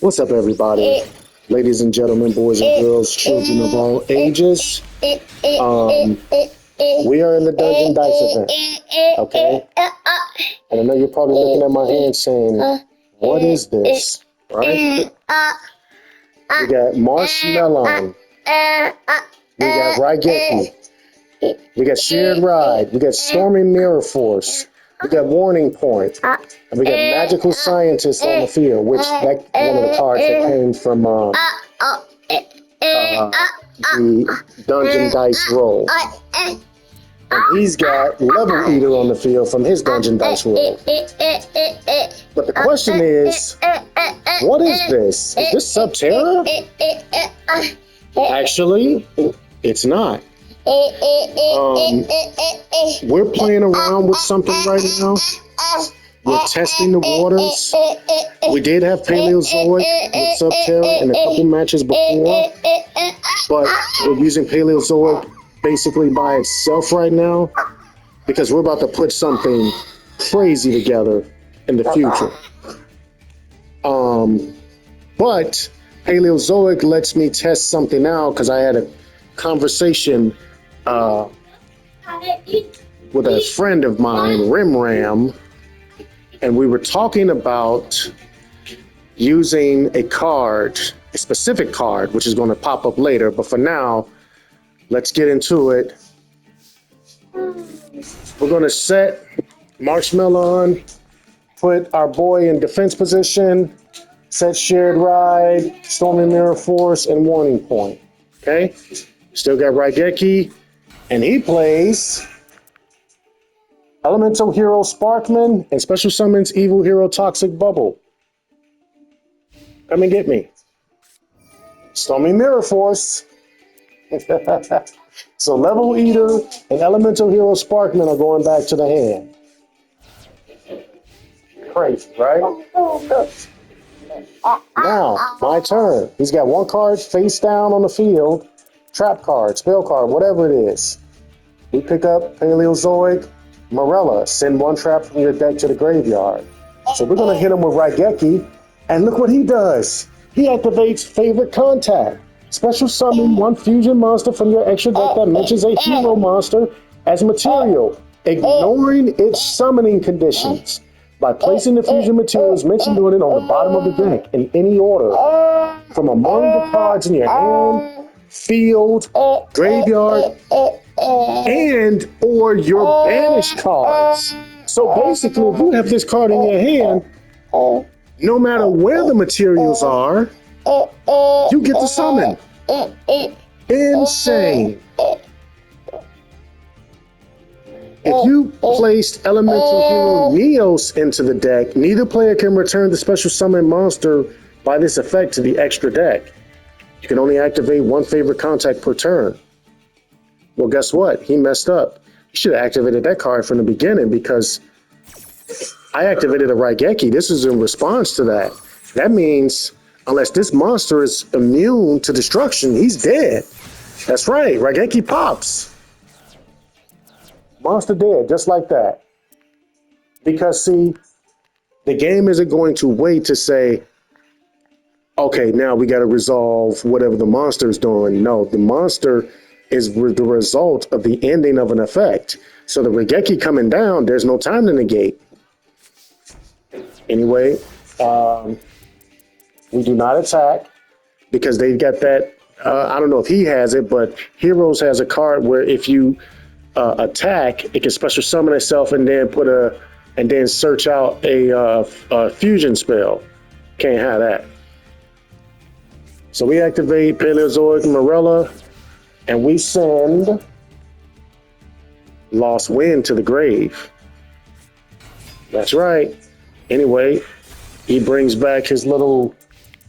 What's up, everybody? Ladies and gentlemen, boys and girls, children of all ages. We are in the Dungeon Dice event, okay? And I know you're probably looking at my hand saying, what is this, right? We got Marshmallow. We got Raigeki. We got Shared Ride. We got Storming Mirror Force. We got Warning Point. And we got Magical Scientist on the field, which that's one of the cards that came from the Dungeon Dice roll. And he's got Level Eater on the field from his Dungeon Dice roll. But the question is, what is this? Is this Subterra? Actually, it's not. We're playing around with something right now. We're testing the waters. We did have Paleozoic with Subterra in a couple matches before, but we're using Paleozoic basically by itself right now because we're about to put something crazy together in the future. But Paleozoic lets me test something out because I had a conversation with a friend of mine, Rimram, and we were talking about using a card, a specific card, which is going to pop up later. But for now, let's get into it. We're going to set Marshmallow on, put our boy in defense position, set Shared Ride, Storming Mirror Force, and Warning Point. Okay? Still got Raigeki, and he plays Elemental Hero Sparkman and Special Summons Evil Hero Toxic Bubble. Come and get me. Storming Mirror Force. So Level Eater and Elemental Hero Sparkman are going back to the hand. Crazy, right? Now, my turn. He's got one card face down on the field. Trap card, spell card, whatever it is. We pick up Paleozoic, Morella, send one trap from your deck to the graveyard. So we're going to hit him with Raigeki, and look what he does. He activates Favorite Contact. Special summon one fusion monster from your extra deck that mentions a hero monster as material, ignoring its summoning conditions. By placing the fusion materials mentioned on it on the bottom of the deck in any order, from among the cards in your hand, field, graveyard, and or your banished cards. So basically, if you have this card in your hand, no matter where the materials are, you get to summon. Insane. If you placed Elemental Hero Neos into the deck, neither player can return the special summon monster by this effect to the extra deck. You can only activate one favorite contact per turn. Well, guess what? He messed up. He should have activated that card from the beginning because I activated a Raigeki. This is in response to that. That means unless this monster is immune to destruction, he's dead. That's right. Raigeki pops. Monster dead, just like that. Because, see, the game isn't going to wait to say, okay, now we got to resolve whatever the monster is doing. No, the monster is the result of the ending of an effect. So the Raigeki coming down, there's no time to negate. Anyway, we do not attack because they've got that. I don't know if he has it, but Heroes has a card where if you attack, it can special summon itself and then search out a fusion spell. Can't have that. So we activate Paleozoic Morella, and we send Lost Wind to the grave. That's right. Anyway, he brings back his little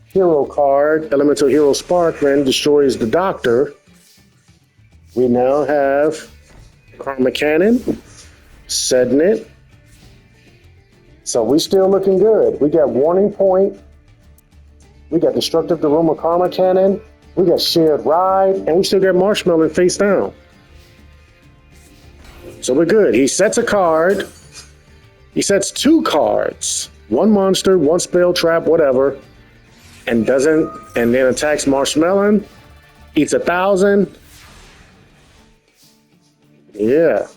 hero card. Elemental Hero Sparkman destroys the Doctor. We now have Karma Cannon, setting it. So we still looking good. We got Warning Point. We got Destructive Daruma Karma Cannon. We got Shared Ride. And we still got Marshmallow face down. So we're good. He sets a card. He sets two cards. one monster, one spell, trap, whatever, and then attacks Marshmallow, eats 1,000. Yeah,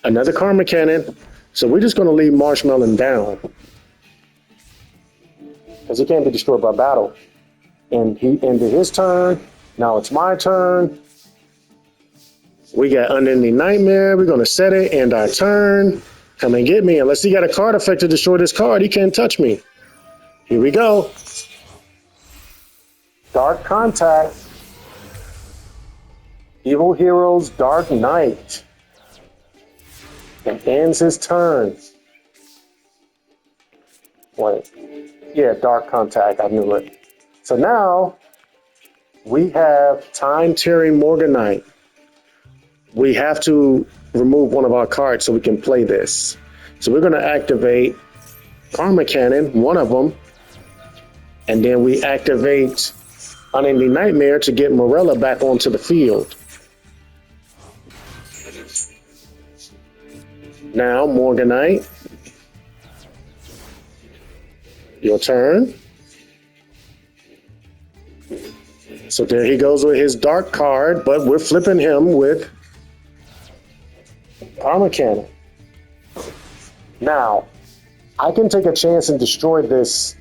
another Karma Cannon. So we're just gonna leave Marshmallow down because he can't be destroyed by battle. And he ended his turn. Now it's my turn. We got Unending Nightmare. We're gonna set it, end our turn. Come and get me. Unless he got a card effect to destroy this card, he can't touch me. Here we go. Dark Contact. Evil Heroes Dark Knight. And ends his turn. Wait. Yeah, Dark Contact. I knew it. So now we have Time Tearing Morganite. We have to remove one of our cards so we can play this. So we're going to activate Karma Cannon, one of them, and then we activate Unending Nightmare to get Morella back onto the field. Now, Morganite, your turn. So there he goes with his dark card, but we're flipping him with Karma Cannon. Now, I can take a chance and destroy this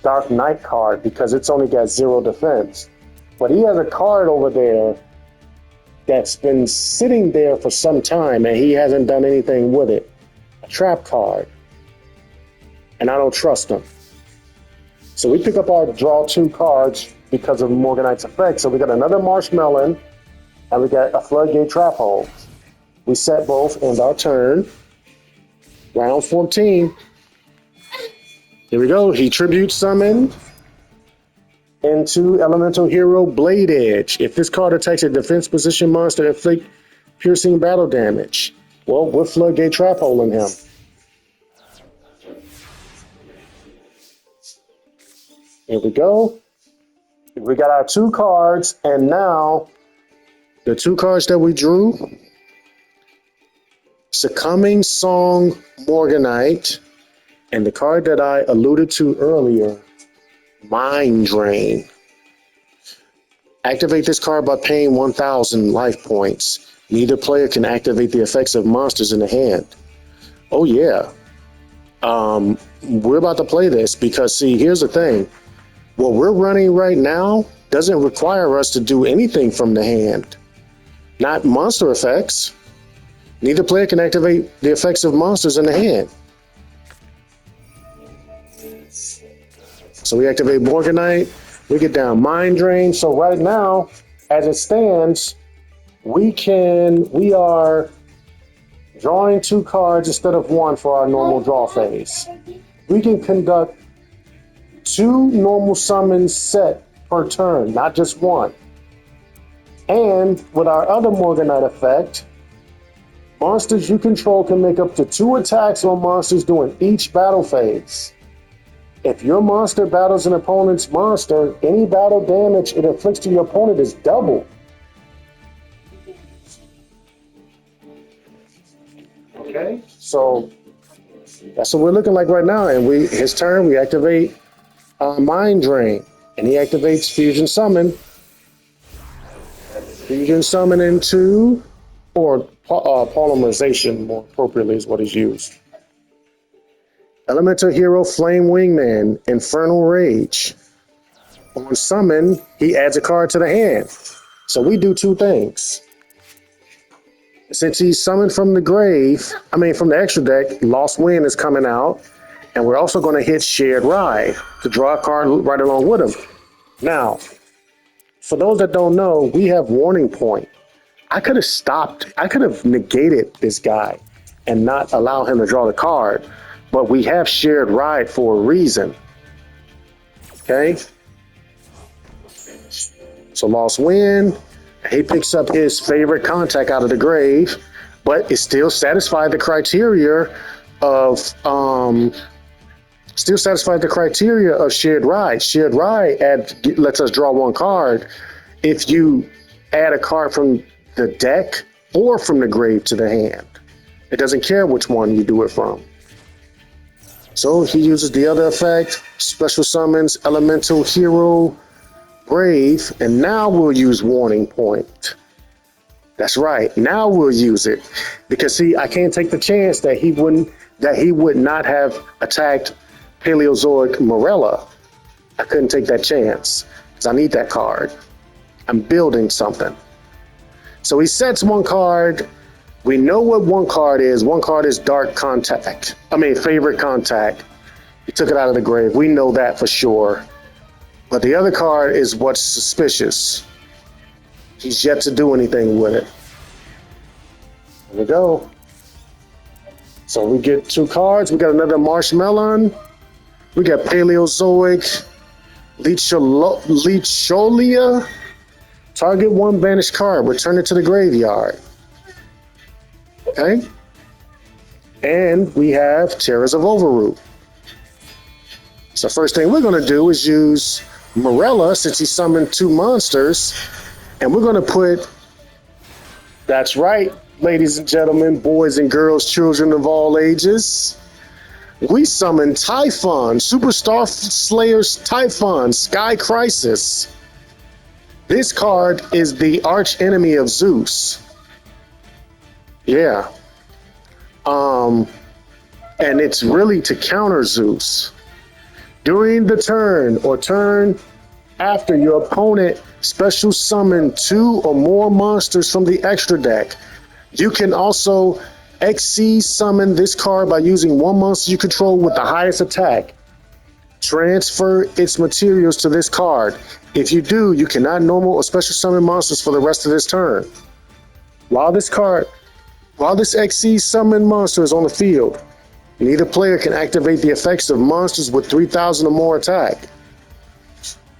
Dark Knight card because it's only got 0 defense. But he has a card over there that's been sitting there for some time and he hasn't done anything with it. A trap card. And I don't trust him. So we pick up our draw 2 cards because of Morganite's effect. So we got another Marshmallow and we got a Floodgate Trap Hole. We set both, end our turn. Round 14. Here we go. He tribute summoned into Elemental Hero Blade Edge. If this card attacks a defense position monster, inflict piercing battle damage. Well, we're Floodgate Trap Holing him. Here we go. We got our 2 cards, and now the 2 cards that we drew. Succumbing Song Morganite, and the card that I alluded to earlier, Mind Drain. Activate this card by paying 1,000 life points. Neither player can activate the effects of monsters in the hand. Oh yeah. We're about to play this because, see, here's the thing. What we're running right now doesn't require us to do anything from the hand. Not monster effects. Neither player can activate the effects of monsters in the hand. So we activate Morganite, we get down Mind Drain. So right now, as it stands, we are drawing 2 cards instead of 1 for our normal draw phase. We can conduct 2 normal summons set per turn, not just 1. And with our other Morganite effect, monsters you control can make up to 2 attacks on monsters during each battle phase. If your monster battles an opponent's monster, any battle damage it inflicts to your opponent is double. Okay, so that's what we're looking like right now. And his turn, we activate Mind Drain, and he activates Fusion Summon. Fusion Summon into, or polymerization, more appropriately, is what is used. Elemental Hero Flame Wingman, Infernal Rage. On summon, he adds a card to the hand. So we do 2 things. Since he's summoned from the from the extra deck, Lost Wind is coming out. And we're also going to hit Shared Ride to draw a card right along with him. Now, for those that don't know, we have Warning Point. I could have negated this guy and not allow him to draw the card, but we have Shared Ride for a reason. Okay? So Lost Wind, he picks up his favorite contact out of the grave, but it still satisfied the criteria of Shared Ride. Shared Ride lets us draw 1 card if you add a card from the deck or from the grave to the hand. It doesn't care which one you do it from. So he uses the other effect, special summons, elemental hero, brave, and now we'll use warning point. That's right. Now we'll use it because see, I can't take the chance that he would not have attacked Paleozoic Morella. I couldn't take that chance because I need that card. I'm building something. So he sets one card. We know what one card is. One card is Dark Contact. Favorite Contact. He took it out of the grave. We know that for sure. But the other card is what's suspicious. He's yet to do anything with it. There we go. So we get 2 cards. We got another Marshmelon. We got Paleozoic, Leecholia. Target 1 banished card. Return it to the graveyard. Okay. And we have Terrors of Overroot. So first thing we're going to do is use Morella, since he summoned 2 monsters. And we're going to put, that's right, ladies and gentlemen, boys and girls, children of all ages. We summon Typhon, Superstar Slayer's Typhon, Sky Crisis. This card is the arch enemy of Zeus. Yeah. And it's really to counter Zeus. During the turn or turn after your opponent special summon 2 or more monsters from the extra deck. You can also XC summon this card by using 1 monster you control with the highest attack. Transfer its materials to this card. If you do, you cannot normal or special summon monsters for the rest of this turn. While this XC summon monster is on the field, neither player can activate the effects of monsters with 3,000 or more attack.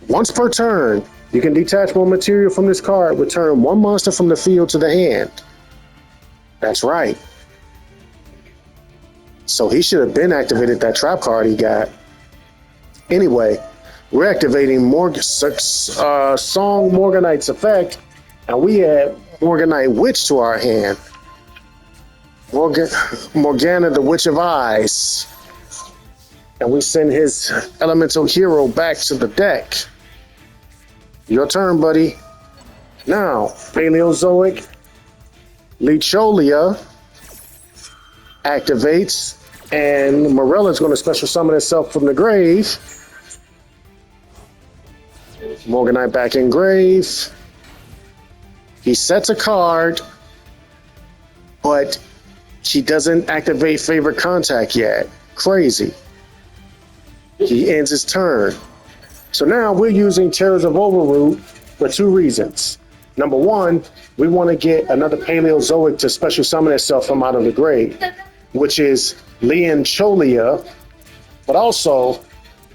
Once per turn, you can detach 1 material from this card, return 1 monster from the field to the hand. That's right. So he should have been activated that trap card he got. Anyway, we're activating Song Morganite's effect, and we add Morganite Witch to our hand. Morgana, the Witch of Eyes. And we send his elemental hero back to the deck. Your turn, buddy. Now, Paleozoic Leecholia activates, and Morella's going to special summon itself from the grave. Morganite back in grave. He sets a card, but she doesn't activate favorite contact yet. Crazy. He ends his turn. So now we're using Terrors of Overroot for 2 reasons. Number 1, we want to get another Paleozoic to special summon itself from out of the grave, which is Leancholia. But also,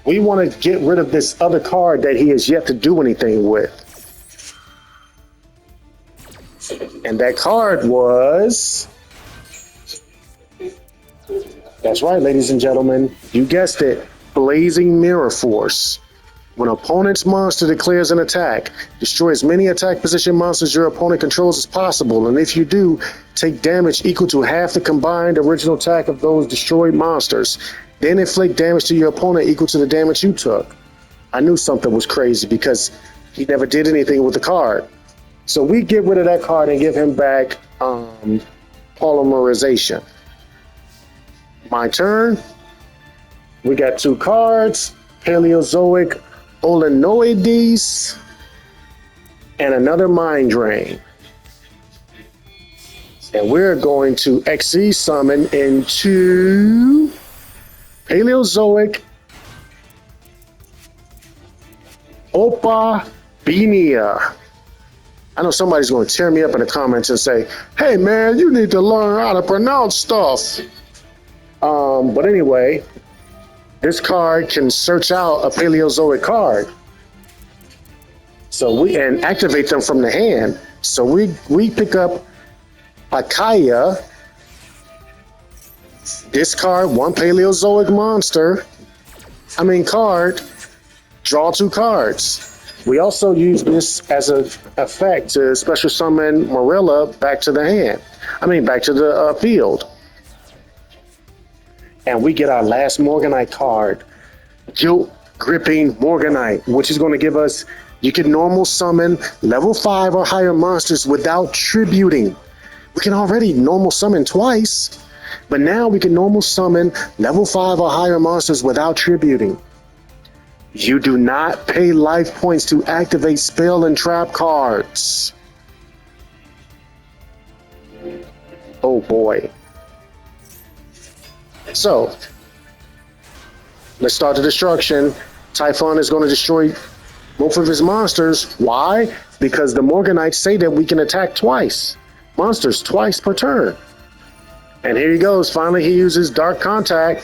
we want to get rid of this other card that he has yet to do anything with. And that card was... That's right, ladies and gentlemen. You guessed it. Blazing Mirror Force. When opponent's monster declares an attack, destroy as many attack position monsters your opponent controls as possible, and if you do, take damage equal to half the combined original attack of those destroyed monsters. Then inflict damage to your opponent equal to the damage you took. I knew something was crazy because he never did anything with the card. So we get rid of that card and give him back polymerization. My turn. We got 2 cards. Paleozoic Olenoides, and another Mind Drain. And we're going to XE summon into Paleozoic Opabinia. I know somebody's going to tear me up in the comments and say, hey man, you need to learn how to pronounce stuff. But anyway, this card can search out a Paleozoic card. So we and activate them from the hand. So we pick up Akaya, discard 1 Paleozoic card, draw 2 cards. We also use this as an effect to special summon Morella back to the hand. Back to the field. And we get our last Morganite card, Guilt Gripping Morganite, which is going to give us, you can normal summon level 5 or higher monsters without tributing. We can already normal summon twice, but now we can normal summon level 5 or higher monsters without tributing. You do not pay life points to activate spell and trap cards. Oh boy. So, let's start the destruction. Typhon is going to destroy both of his monsters. Why? Because the Morganites say that we can attack twice. Monsters twice per turn. And here he goes. Finally, he uses Favorite Contact.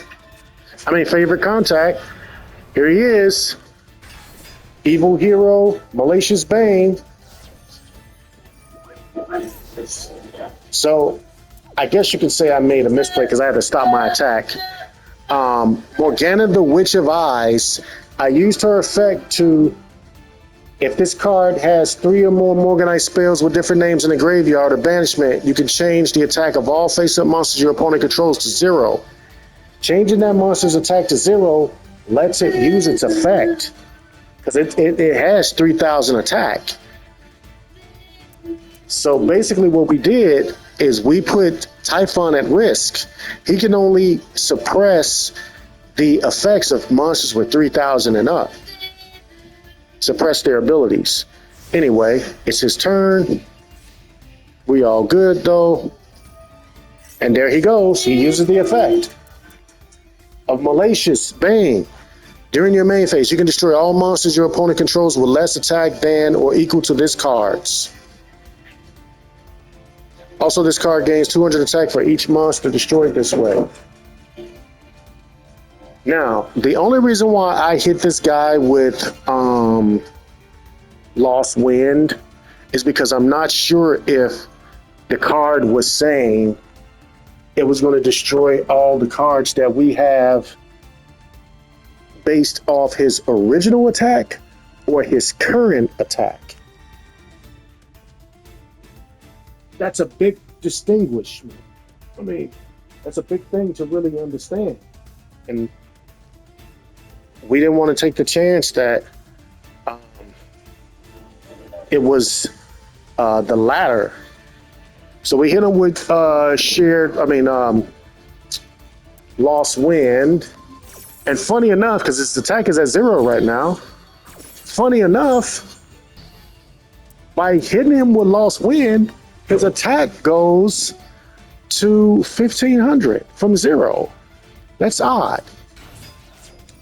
Here he is. Evil Hero, Malicious Bane. So, I guess you can say I made a misplay because I had to stop my attack. Morgana the Witch of Eyes. I used her effect to, if this card has 3 or more Morganite spells with different names in the graveyard or banishment, you can change the attack of all face-up monsters your opponent controls to 0. Changing that monster's attack to 0 lets it use its effect because it has 3,000 attack. So basically what we did is we put Typhon at risk. He can only suppress the effects of monsters with 3,000 and up. Suppress their abilities. Anyway, it's his turn. We all good though. And there he goes. He uses the effect of Malicious Bane. During your main phase, you can destroy all monsters your opponent controls with less attack than or equal to this card's. Also, this card gains 200 attack for each monster destroyed this way. Now, the only reason why I hit this guy with Lost Wind is because I'm not sure if the card was saying it was going to destroy all the cards that we have based off his original attack or his current attack. That's a big distinguishment. I mean, that's a big thing to really understand. And we didn't want to take the chance that it was the latter. So we hit him with Lost Wind. And funny enough, because his attack is at 0 right now, funny enough, by hitting him with Lost Wind, his attack goes to 1,500 from 0. That's odd.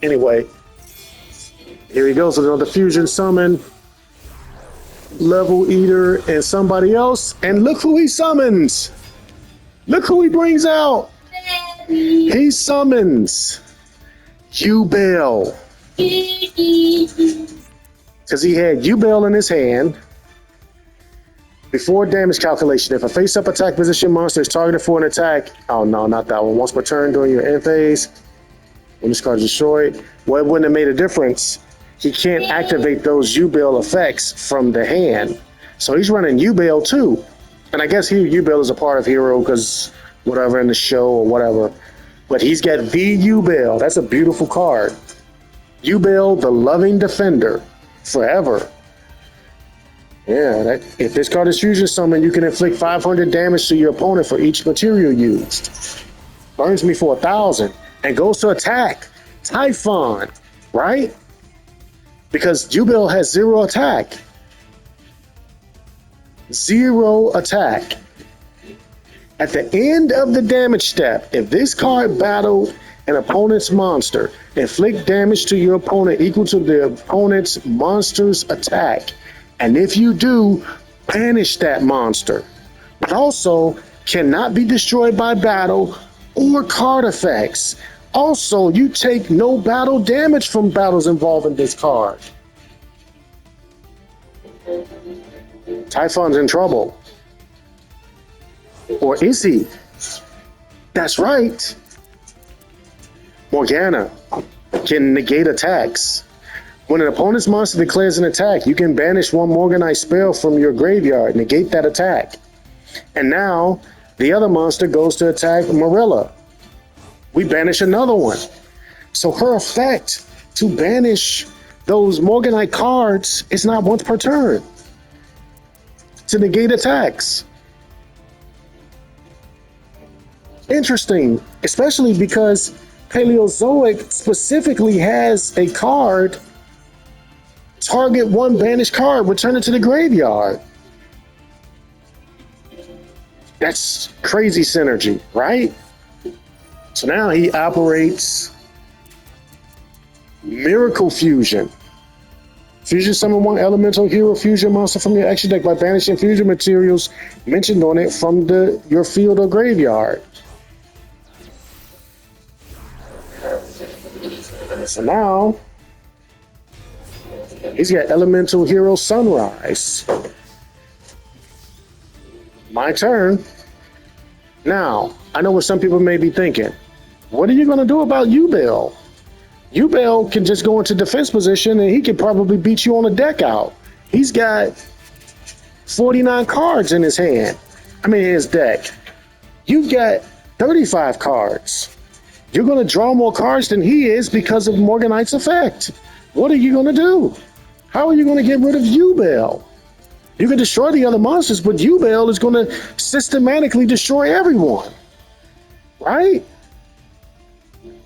Anyway, here he goes with another fusion summon, Level Eater, and somebody else. And look who he summons. Look who he brings out. He summons Yubel. Because he had Yubel in his hand. Before damage calculation, if a face-up attack position monster is targeted for an attack, oh no, not that one. Once per turn during your end phase, when this card is destroyed, well, it wouldn't have made a difference. He can't activate those Yubel effects from the hand. So he's running Yubel too. And I guess Yubel is a part of Hero because whatever in the show or whatever. But he's got the Yubel. That's a beautiful card. Yubel, the Loving Defender, forever. Yeah, if this card is fusion summon, you can inflict 500 damage to your opponent for each material used. Burns me for 1,000 and goes to attack Typhon, right? Because Yubel has 0 attack. 0 attack. At the end of the damage step, if this card battled an opponent's monster, inflict damage to your opponent equal to the opponent's monster's attack. And if you do, banish that monster. But also cannot be destroyed by battle or card effects. Also, you take no battle damage from battles involving this card. Typhon's in trouble. Or is he? That's right. Morgana can negate attacks. When an opponent's monster declares an attack, you can banish one Morganite spell from your graveyard, negate that attack. And now, the other monster goes to attack Morella. We banish another one. So her effect to banish those Morganite cards is not once per turn to negate attacks. Interesting, especially because Paleozoic specifically has a card, target one banished card, return it to the graveyard. That's crazy synergy, right? So now he operates Miracle Fusion. Fusion summon one elemental hero fusion monster from your extra deck by banishing fusion materials mentioned on it from your field or graveyard. So now he's got elemental hero Sunrise. My turn. Now, I know what some people may be thinking. What are you going to do about yubel? Yubel can just go into defense position and he can probably beat you on a deck out. He's got 49 cards in his hand. I mean, his deck. You've got 35 cards. You're going to draw more cards than he is because of Morganite's effect. What are you going to do? How are you going to get rid of yubel? You can destroy the other monsters, but yubel is going to systematically destroy everyone. Right?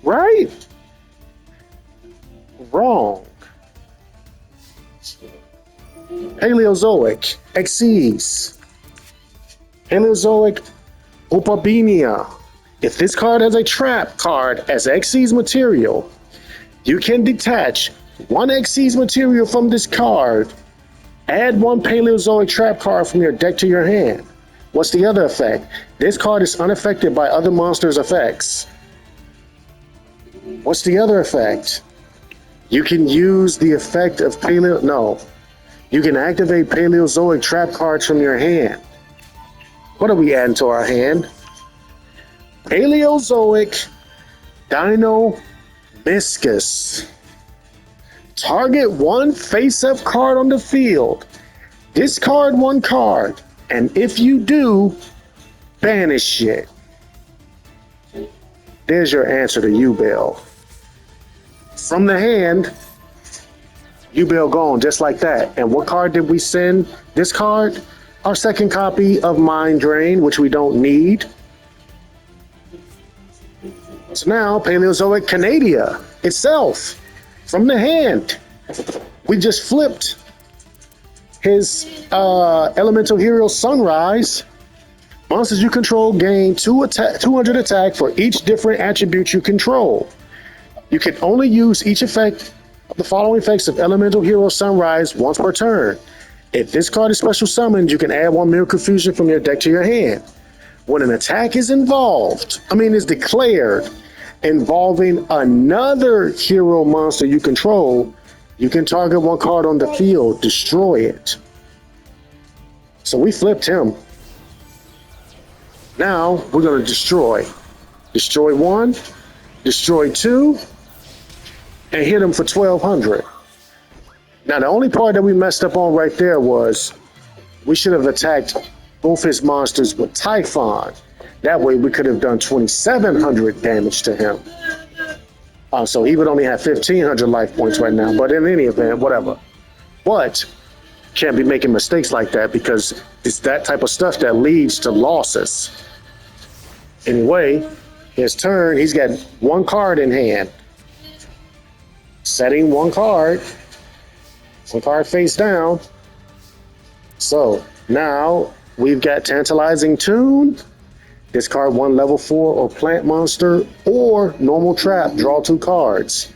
Right? Wrong. Paleozoic, Xyz. Paleozoic, Opabinia. If this card has a trap card as Xyz material, you can detach one Xyz material from this card, add one Paleozoic trap card from your deck to your hand. What's the other effect? This card is unaffected by other monsters' effects. What's the other effect? You can use the effect of you can activate Paleozoic trap cards from your hand. What are we adding to our hand? Paleozoic Dino Miscus. Target one face-up card on the field. Discard one card. And if you do, banish it. There's your answer to yubel. From the hand, yubel gone just like that. And what card did we send this card? Our second copy of Mind Drain, which we don't need. So now Paleozoic Canadia itself, from the hand, we just flipped his elemental hero Sunrise. Monsters you control gain 200 attack for each different attribute you control. You can only use each effect of the following effects of elemental hero Sunrise once per turn. If this card is special summoned, you can add one Miracle Fusion from your deck to your hand. When an attack is declared involving another hero monster you control, you can target one card on the field, destroy it. So we flipped him. Now we're going to destroy. Destroy one, destroy two, and hit him for 1,200. Now the only part that we messed up on right there was we should have attacked both his monsters with Typhon. That way we could have done 2,700 damage to him. So he would only have 1,500 life points right now. But in any event, whatever. But can't be making mistakes like that because it's that type of stuff that leads to losses. Anyway, his turn, he's got one card in hand. Setting one card face down. So now we've got Tantalizing Tune. Discard one level 4 or plant monster or normal trap. Draw 2 cards.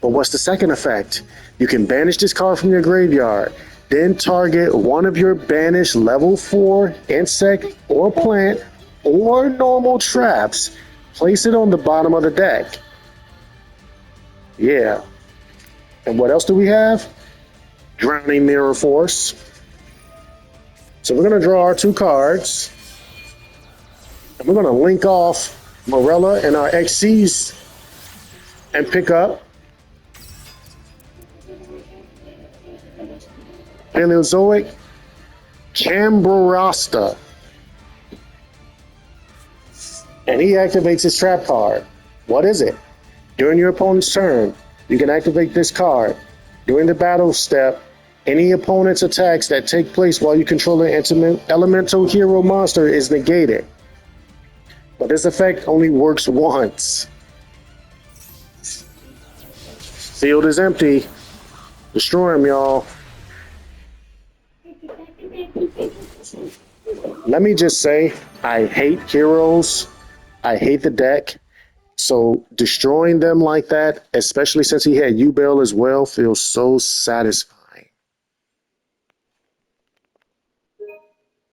But what's the second effect? You can banish this card from your graveyard. Then target one of your banished level 4 insect or plant or normal traps. Place it on the bottom of the deck. Yeah. And what else do we have? Drowning Mirror Force. So we're going to draw our 2 cards. And we're going to link off Morella and our Xyz and pick up Paleozoic Cambrasta. And he activates his trap card. What is it? During your opponent's turn, you can activate this card. During the battle step, any opponent's attacks that take place while you control an elemental hero monster is negated. But this effect only works once. Field is empty. Destroy him, y'all. Let me just say, I hate heroes. I hate the deck. So destroying them like that, especially since he had yubel as well, feels so satisfying.